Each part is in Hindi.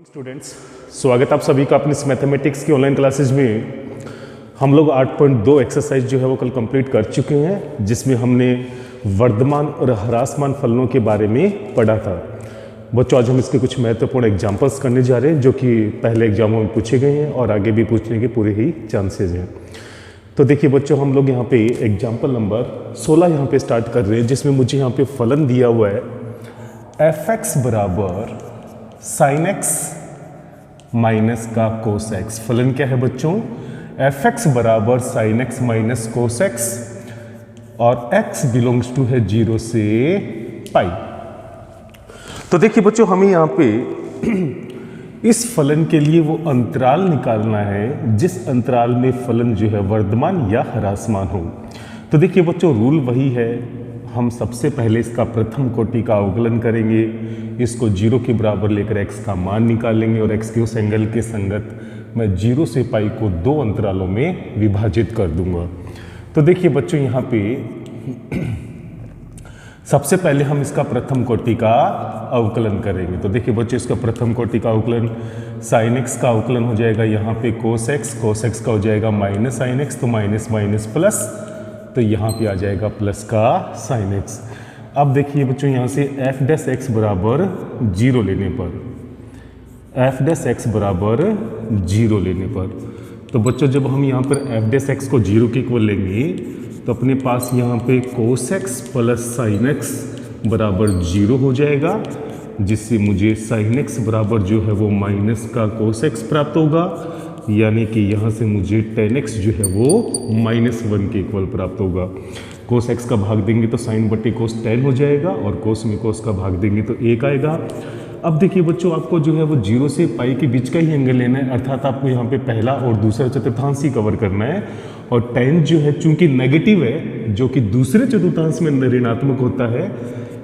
स्टूडेंट्स, स्वागत आप सभी का अपनी इस मैथमेटिक्स की ऑनलाइन क्लासेज में। हम लोग 8.2 एक्सरसाइज जो है वो कल कंप्लीट कर चुके हैं, जिसमें हमने वर्धमान और ह्रासमान फलनों के बारे में पढ़ा था। बच्चों, आज हम इसके कुछ महत्वपूर्ण एग्जांपल्स करने जा रहे हैं, जो कि पहले एग्जामों में पूछे गए हैं और आगे भी पूछने के पूरे ही चांसेज हैं। तो देखिए बच्चों, हम लोग यहाँ पे एग्जाम्पल नंबर 16 यहाँ पे स्टार्ट कर रहे हैं, जिसमें मुझे यहाँ पे फलन दिया हुआ है f(x) बराबर sin x माइनस का cos x। फलन क्या है बच्चों? f(x) बराबर sin x minus cos x और x बिलोंग्स टू है 0 से पाई। तो देखिए बच्चों, हमें यहाँ पे इस फलन के लिए वो अंतराल निकालना है जिस अंतराल में फलन जो है वर्धमान या ह्रासमान हो। तो देखिए बच्चों, रूल वही है। हम सबसे पहले इसका प्रथम कोटि का अवकलन करेंगे, इसको 0 के बराबर लेकर x का मान निकालेंगे और x के उस एंगल के संगत मैं 0 से पाई को 2 अंतरालों में विभाजित कर दूंगा। तो देखिए बच्चों, यहाँ पे सबसे पहले हम इसका प्रथम कोटि का अवकलन करेंगे। तो देखिए बच्चों, इसका प्रथम कोटि का अवकलन sin x का अवकलन हो जाएगा यहाँ पे cos x का हो जाएगा माइनस sin x, तो माइनस माइनस प्लस, तो यहाँ पे आ जाएगा प्लस का sin x। अब देखिए बच्चों, यहाँ से f' बराबर 0 लेने पर, f' बराबर 0 लेने पर, तो बच्चों जब हम यहाँ पर f' को 0 के इक्वल लेंगे तो अपने पास यहाँ पे cos x plus sin x बराबर 0 हो जाएगा, जिससे मुझे sin x बराबर जो है वो माइनस का cos x प्राप्त होगा, यानी कि यहाँ से मुझे tan x जो है वो -1 के इक्वल प्राप्त होगा। cos x का भाग देंगे तो sin बटे cos tan हो जाएगा और cos में cos का भाग देंगे तो 1 आएगा। अब देखिए बच्चों, आपको जो है वो 0 से पाई के बीच का ही एंगल लेना है, अर्थात आपको यहाँ पे पहला और दूसरा चतुर्थांश ही कवर करना है। और tan जो है चूंकि नेगेटिव है, जो कि दूसरे चतुर्थांश में ऋणात्मक होता है,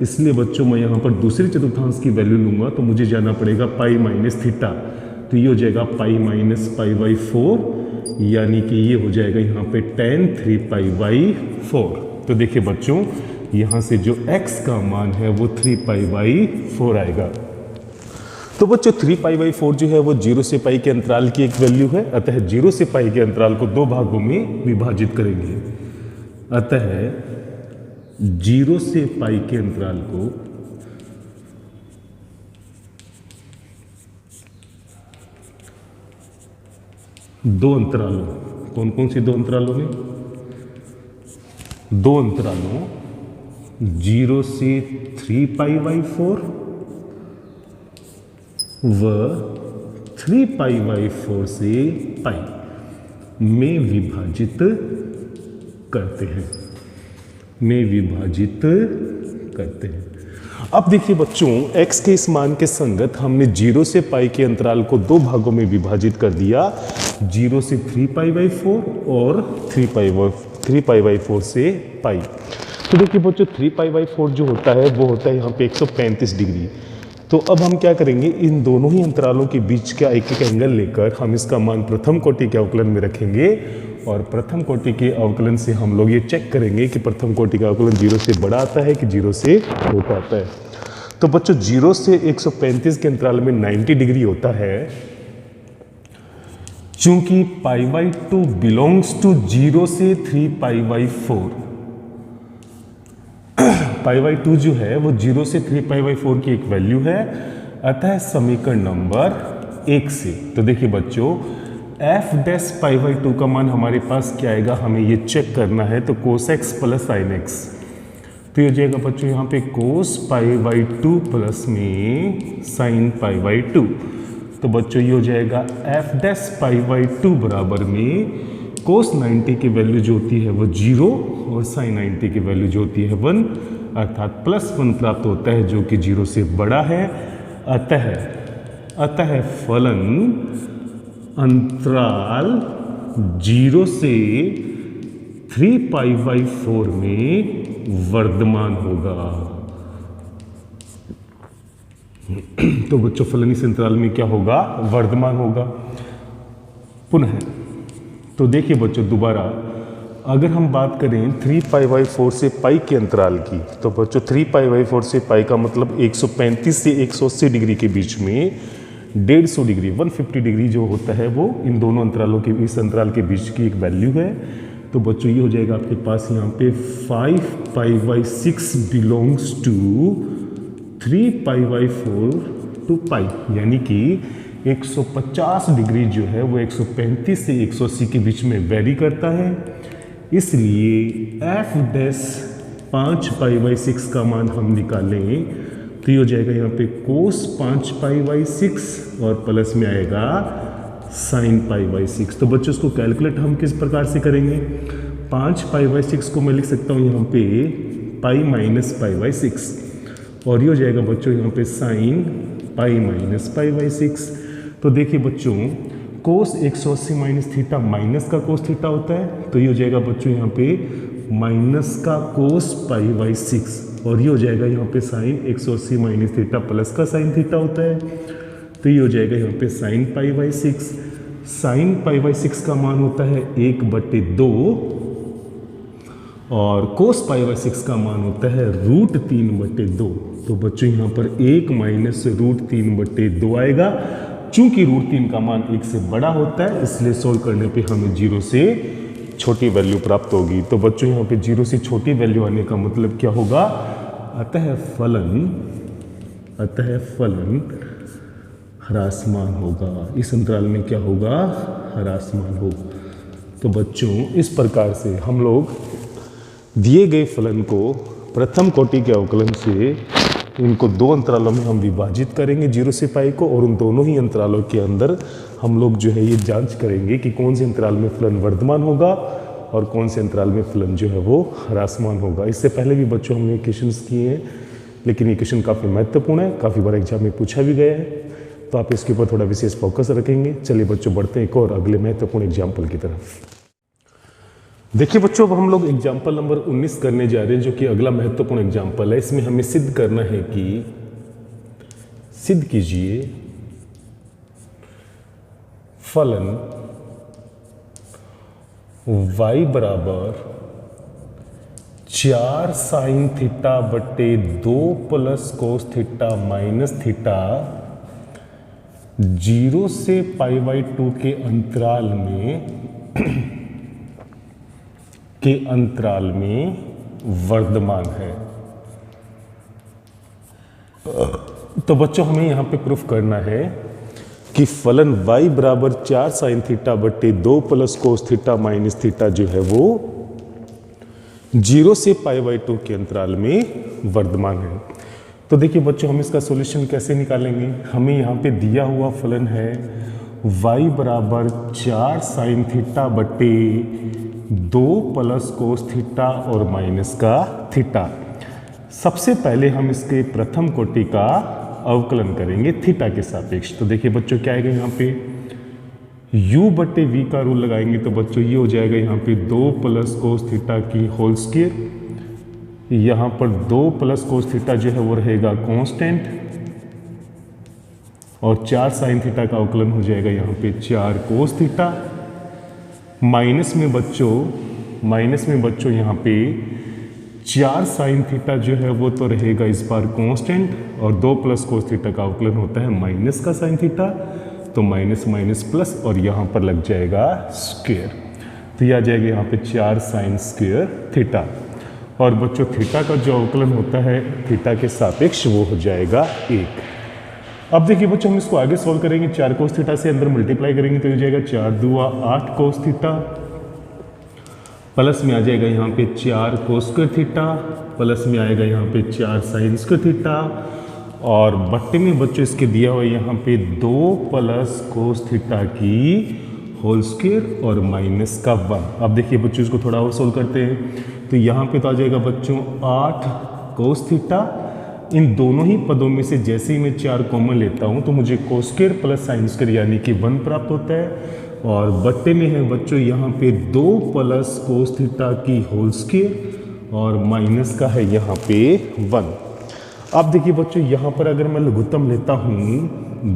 इसलिए बच्चों मैं यहाँ पर दूसरे चतुर्थांश की वैल्यू लूंगा, तो मुझे जाना पड़ेगा पाई माइनस थीटा, तो ये हो जाएगा पाई माइनस पाई बाई 4, यानी कि ये हो जाएगा यहाँ पे tan 3 पाई बाई 4। तो देखिए बच्चों, यहाँ से जो x का मान है वो 3 पाई बाई 4 आएगा। तो बच्चों 3 पाई बाई 4 जो है वो 0 से पाई के अंतराल की एक वैल्यू है, अतः 0 से पाई के अंतराल को 2 भागों में विभाजित करेंगे। अतः 0 से पाई के अंतराल को 2 अंतरालों, कौन कौन से 2 अंतरालों में? 2 अंतरालों 0 से 3 पाई बाई 4 व 3 पाई बाई 4 से पाई में विभाजित करते हैं, अब देखिए बच्चों, x के इस मान के संगत हमने 0 से पाई के अंतराल को 2 भागों में विभाजित कर दिया, 0 से 3 पाई बाई 4 और 3 पाई बाई 4 से पाई। तो देखिए बच्चों, 3 पाई बाई 4 जो होता है वो होता है यहाँ पे 135 डिग्री। तो अब हम क्या करेंगे, इन दोनों ही अंतरालों के बीच का एक एक एंगल लेकर हम इसका मान प्रथम कोटि के अवकलन में रखेंगे और प्रथम कोटि के अवकलन से हम लोग ये चेक करेंगे कि प्रथम कोटि का अवकलन 0 से बड़ा आता है कि 0 से छोटा आता है। तो बच्चों 0 से 135 के अंतराल में 90 डिग्री होता है, चूंकि पाई बाई 2 बिलोंग्स टू 0 से 3 पाई बाई 4, पाई बाई 2 जो है वो 0 से 3 पाई बाई 4 की एक वैल्यू है, अतः समीकरण नंबर 1 से। तो देखिए बच्चों, f' पाई बाई 2 का मान हमारे पास क्या आएगा, हमें ये चेक करना है। तो cos x plus sin x, तो ये हो जाएगा बच्चों यहाँ पे cos पाई बाई 2 प्लस में sin पाई बाई 2। तो बच्चों ये हो जाएगा f' पाई बाई 2 बराबर में cos 90 की वैल्यू जो होती है वो 0 और sin 90 की वैल्यू जो होती है 1, अर्थात +1 प्राप्त होता है, जो कि 0 से बड़ा है। अतः फलन अंतराल 0 से 3 पाई बाई 4 में वर्धमान होगा। तो बच्चों फलन इस अंतराल में क्या होगा, वर्धमान होगा। पुनः तो देखिए बच्चों, दोबारा अगर हम बात करें 3 पाई बाई 4 से पाई के अंतराल की, तो बच्चों 3 पाई बाई 4 से पाई का मतलब 135 से 180 डिग्री के बीच में 150 डिग्री 150 डिग्री जो होता है वो इन दोनों अंतरालों के इस अंतराल के बीच की एक वैल्यू है। तो बच्चों ये हो जाएगा आपके पास यहाँ पे 5 π/6 बिलोंग्स टू 3 π/4 टू पाई, यानी कि 150 डिग्री जो है वो 135 से 180 के बीच में वेरी करता है। इसलिए f डैश 5 π/6 का मान हम निकालें तो ये हो जाएगा यहाँ पे कोस 5 π/6 और प्लस में आएगा साइन π/6। तो बच्चों इसको कैलकुलेट हम किस प्रकार से करेंगे, 5 π/6 को मैं लिख सकता हूँ यहाँ पे पाई माइनस π/6 और ये हो जाएगा बच्चों यहाँ पे साइन पाई माइनस π/6। तो देखिए बच्चों कोस 180 माइनस थीटा माइनस का कोस थीटा होता है, तो ये हो जाएगा बच्चों यहाँ पे माइनस का कोस π/6 और ये हो जाएगा यहाँ पे साइन 180 माइनस थीटा प्लस का साइन थीटा होता है, तो ये हो जाएगा यहाँ पे साइन π/6। साइन π/6 का मान होता है 1/2 और कोस π/6 का मान होता है √3/2। तो बच्चों यहाँ पर 1 माइनस √3/2 आएगा। चूंकि √3 का मान 1 से बड़ा होता है इसलिए सोल्व करने पे हमें 0 से छोटी वैल्यू प्राप्त होगी। तो बच्चों यहाँ पे 0 से छोटी वैल्यू आने का मतलब क्या होगा, अतः फलन ह्रासमान होगा। इस अंतराल में क्या होगा, ह्रासमान होगा। तो बच्चों इस प्रकार से हम लोग दिए गए फलन को प्रथम कोटि के अवकलन से इनको दो अंतरालों में हम विभाजित करेंगे 0 से पाई को, और उन दोनों ही अंतरालों के अंदर हम लोग जो है ये जांच करेंगे कि कौन से अंतराल में फलन वर्धमान होगा और कौन से अंतराल में फलन जो है वो ह्रासमान होगा। इससे पहले भी बच्चों हमने क्वेश्चंस किए हैं, लेकिन ये क्वेश्चन काफ़ी महत्वपूर्ण है, काफ़ी बार एग्जाम में पूछा भी गया है, तो आप इसके ऊपर थोड़ा विशेष फोकस रखेंगे। चलिए बच्चों बढ़ते हैं एक और अगले महत्वपूर्ण एग्जाम्पल की तरफ। देखिए बच्चों अब हम लोग एग्जाम्पल नंबर 19 करने जा रहे हैं, जो कि अगला महत्वपूर्ण एग्जाम्पल है। इसमें हमें सिद्ध करना है कि सिद्ध कीजिए फलन y बराबर 4 साइन थीटा बटे 2 plus cos theta minus theta 0 से π/2 के अंतराल में वर्धमान है। तो बच्चों हमें यहां पे प्रूफ करना है कि फलन y बराबर 4 साइन थीटा बटे 2 plus cos theta minus theta जो है वो 0 से π/2 के अंतराल में वर्धमान है। तो देखिए बच्चों हम इसका सॉल्यूशन कैसे निकालेंगे। हमें यहाँ पे दिया हुआ फलन है y बराबर 4 साइन थीटा बटे 2 प्लस कोस थीटा और माइनस का थीटा। सबसे पहले हम इसके प्रथम कोटि का अवकलन करेंगे थीटा के सापेक्ष। तो देखिए बच्चों क्या आएगा यहाँ पे u बटे v का रूल लगाएंगे, तो बच्चों ये हो जाएगा यहाँ पे 2 प्लस कोस थीटा की होल स्क्वायर। यहाँ पर 2 प्लस कोस थीटा जो है वो रहेगा कांस्टेंट और 4 साइन थीटा का अवकलन हो जाएगा यहाँ पे 4 कोस थीटा। माइनस में बच्चों यहाँ पे 4 साइन थीटा जो है वो तो रहेगा इस बार कांस्टेंट और 2 प्लस कोस थीटा का अवकलन होता है माइनस का साइन थीटा, तो माइनस माइनस प्लस और यहाँ पर लग जाएगा स्क्वायर। तो यह आ जाएगा यहाँ पे 4 साइन स्क्वायर थीटा। और बच्चों थीटा का जो अवकलन होता है थीटा के सापेक्ष वो हो जाएगा 1। अब देखिए बच्चों हम इसको आगे सॉल्व करेंगे। 4 कोस थीटा से अंदर मल्टीप्लाई करेंगे तो हो जाएगा 4 दूआ 8 कोस थीटा, प्लस में आ जाएगा यहाँ पे 4 कोस स्क्वायर थीटा, प्लस में आएगा यहाँ पे 4 साइन स्क्वायर थीटा, और बट्टे में बच्चों इसके दिया हुआ यहाँ पे 2 प्लस कोस थीटा की होल स्क्वायर और माइनस का 1। अब देखिए बच्चों इसको थोड़ा और सोल्व करते हैं। तो यहाँ पे तो आ जाएगा बच्चों 8 कोस थीटा। इन दोनों ही पदों में से जैसे ही मैं 4 कॉमन लेता हूँ तो मुझे cos square plus sine square यानी कि 1 प्राप्त होता है। और बट्टे में है बच्चों यहाँ पे 2 प्लस कोस थीटा की होल स्क्वायर और माइनस का है यहाँ पे 1। अब देखिए बच्चों यहाँ पर अगर मैं लघुत्तम लेता हूँ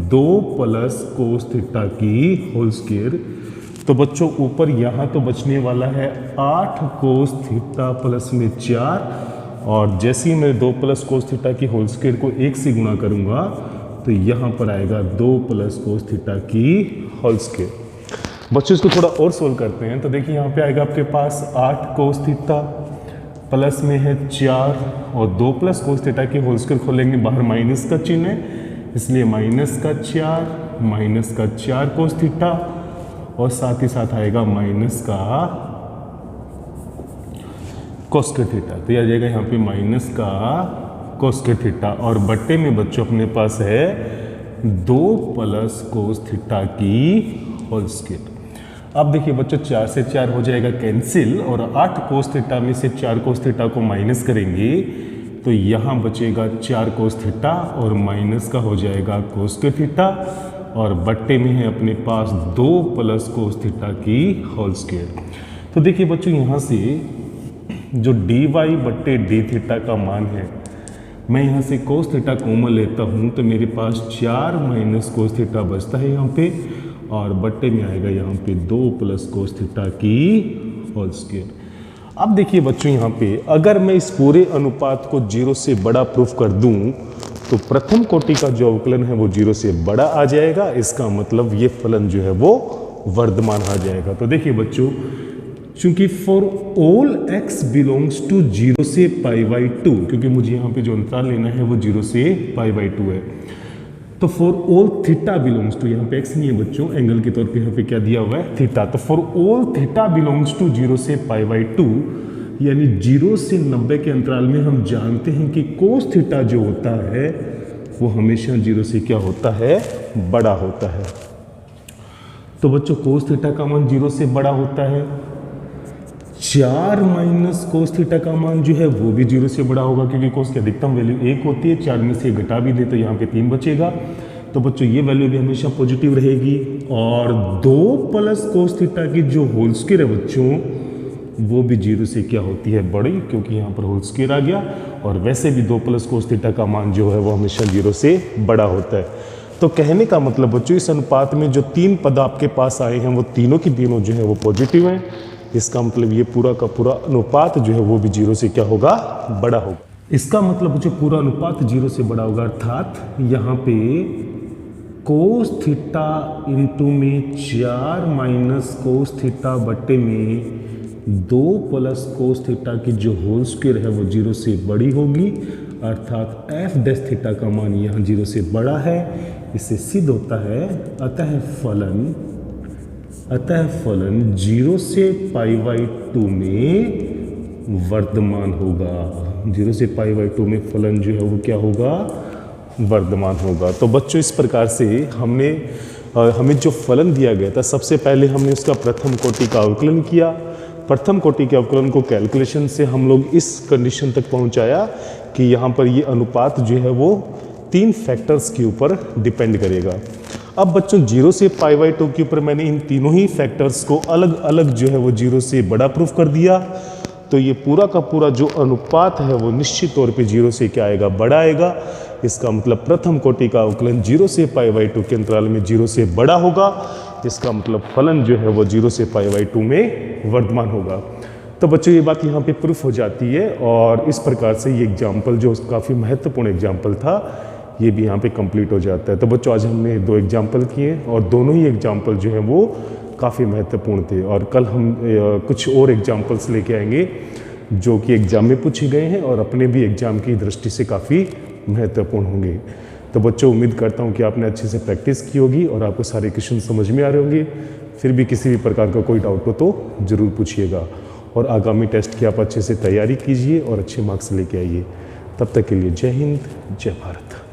2 प्लस कोस थीटा की होल स्क्वायर, तो बच्चों ऊपर यहाँ तो बचने वाला है 8 कोस थीटा प्लस में 4, और जैसे ही मैं 2 प्लस कोस थीटा की होल स्क्वायर को 1 से गुणा करूँगा तो यहाँ पर आएगा 2 प्लस कोस थीटा की होल स्क्वायर। बच्चों इसको थोड़ा और सोल्व करते हैं। तो देखिए यहाँ पे आएगा आपके पास 8 कोस थीटा, प्लस में है 4 और 2 प्लस कोस थीटा की होल स्क्वायर खोलेंगे, बाहर माइनस का चिन्ह है इसलिए माइनस का 4 कोस थीटा और साथ ही साथ आएगा माइनस का कोस स्क्वायर थीटा। तो यह आ जाएगा यहाँ पे माइनस का कोस स्क्वायर थीटा और बट्टे में बच्चों अपने पास है 2 प्लस कोस थीटा की होल स्क्वायर। अब देखिए बच्चों 4 से 4 हो जाएगा कैंसिल और 8 कोस थीटा में से 4 कोस थीटा को माइनस करेंगे तो यहाँ बचेगा 4 कोस थीटा और माइनस का हो जाएगा कोस स्क्वायर थीटा और बट्टे में है अपने पास 2 प्लस कोस थीटा की होल स्क्वायर। तो देखिए बच्चों यहाँ से जो dy बट्टे डी थीटा का मान है, मैं यहाँ से कोस थीटा कॉमन लेता हूँ तो मेरे पास 4 माइनस कोस थीटा बचता है यहाँ पे और बट्टे में आएगा यहाँ पे 2 प्लस कोस थीटा की होल स्क्वायर। अब देखिए बच्चों यहाँ पे अगर मैं इस पूरे अनुपात को 0 से बड़ा प्रूफ कर दूं तो प्रथम कोटि का जो अवकलन है वो 0 से बड़ा आ जाएगा। इसका मतलब ये फलन जो है वो वर्धमान आ जाएगा। तो देखिए बच्चों चूंकि for all x belongs to 0 से π/2, क्योंकि मुझे यहाँ पे जो अंतराल लेना है वो 0 से π/2 है, तो for all theta belongs to, यहाँ पे x नहीं है बच्चों, एंगल के तौर पे यहाँ पे क्या दिया हुआ है थीटा, तो for all theta belongs to 0 से π/2 यानी 0 से 90 के अंतराल में हम जानते हैं कि कोस थीटा जो होता है वो हमेशा 0 से क्या होता है बड़ा होता है। तो बच्चों कोस थीटा का मान 0 से बड़ा होता है, 4 माइनस कोस थीटा का मान जो है वो भी 0 से बड़ा होगा क्योंकि कोस की अधिकतम वैल्यू 1 होती है, 4 में से घटा भी दे तो यहाँ पे 3 बचेगा। तो बच्चों ये वैल्यू भी हमेशा पॉजिटिव रहेगी और 2 प्लस कोस थीटा की जो होल स्क्वायर है बच्चों वो भी 0 से क्या होती है बड़ी, क्योंकि यहाँ पर होल स्क्वायर आ गया और वैसे भी 2 प्लस कोस थीटा का मान जो है वो हमेशा 0 से बड़ा होता है। तो कहने का मतलब बच्चों इस अनुपात में जो 3 पद आपके पास आए हैं वो तीनों की तीनों जो है वो पॉजिटिव हैं। इसका मतलब ये पूरा का पूरा अनुपात जो है वो भी 0 से क्या होगा बड़ा होगा। इसका मतलब जो पूरा अनुपात 0 से बड़ा होगा, अर्थात यहाँ पे कोस थीटा इंटू में 4 माइनस कोस थीटा बट्टे में 2 प्लस कोस थीटा की जो होल स्क्वायर है वो 0 से बड़ी होगी, अर्थात एफ डैश थीटा का मान यहाँ 0 से बड़ा है। इससे सिद्ध होता है अतः फलन 0 से π/2 में वर्धमान होगा। 0 से π/2 में फलन जो है वो क्या होगा वर्धमान होगा। तो बच्चों इस प्रकार से हमें जो फलन दिया गया था सबसे पहले हमने उसका प्रथम कोटि का अवकलन किया। प्रथम कोटि के अवकलन को कैलकुलेशन से हम लोग इस कंडीशन तक पहुंचाया कि यहाँ पर ये अनुपात जो है वो 3 फैक्टर्स के ऊपर डिपेंड करेगा। अब बच्चों 0 से π/2 के ऊपर मैंने इन तीनों ही फैक्टर्स को अलग अलग जो है वो 0 से बड़ा प्रूफ कर दिया। तो ये पूरा का पूरा जो अनुपात है वो निश्चित तौर पे 0 से क्या आएगा बड़ा आएगा। इसका मतलब प्रथम कोटि का अवकलन 0 से π/2 के अंतराल में 0 से बड़ा होगा। इसका मतलब फलन जो है वो 0 से π/2 में वर्धमान होगा। तो बच्चों ये बात यहाँ पे प्रूफ हो जाती है और इस प्रकार से ये एग्जाम्पल जो काफ़ी महत्वपूर्ण एग्जाम्पल था ये भी यहाँ पे कंप्लीट हो जाता है। तो बच्चों आज हमने 2 एग्जाम्पल किए और दोनों ही एग्जाम्पल जो हैं वो काफ़ी महत्वपूर्ण थे और कल हम कुछ और एग्जाम्पल्स लेके आएंगे जो कि एग्जाम में पूछे गए हैं और अपने भी एग्जाम की दृष्टि से काफ़ी महत्वपूर्ण होंगे। तो बच्चों उम्मीद करता हूँ कि आपने अच्छे से प्रैक्टिस की होगी और आपको सारे क्वेश्चन समझ में आ रहे होंगे। फिर भी किसी भी प्रकार का कोई डाउट हो तो ज़रूर पूछिएगा और आगामी टेस्ट की आप अच्छे से तैयारी कीजिए और अच्छे मार्क्स लेके आइए। तब तक के लिए जय हिंद, जय भारत।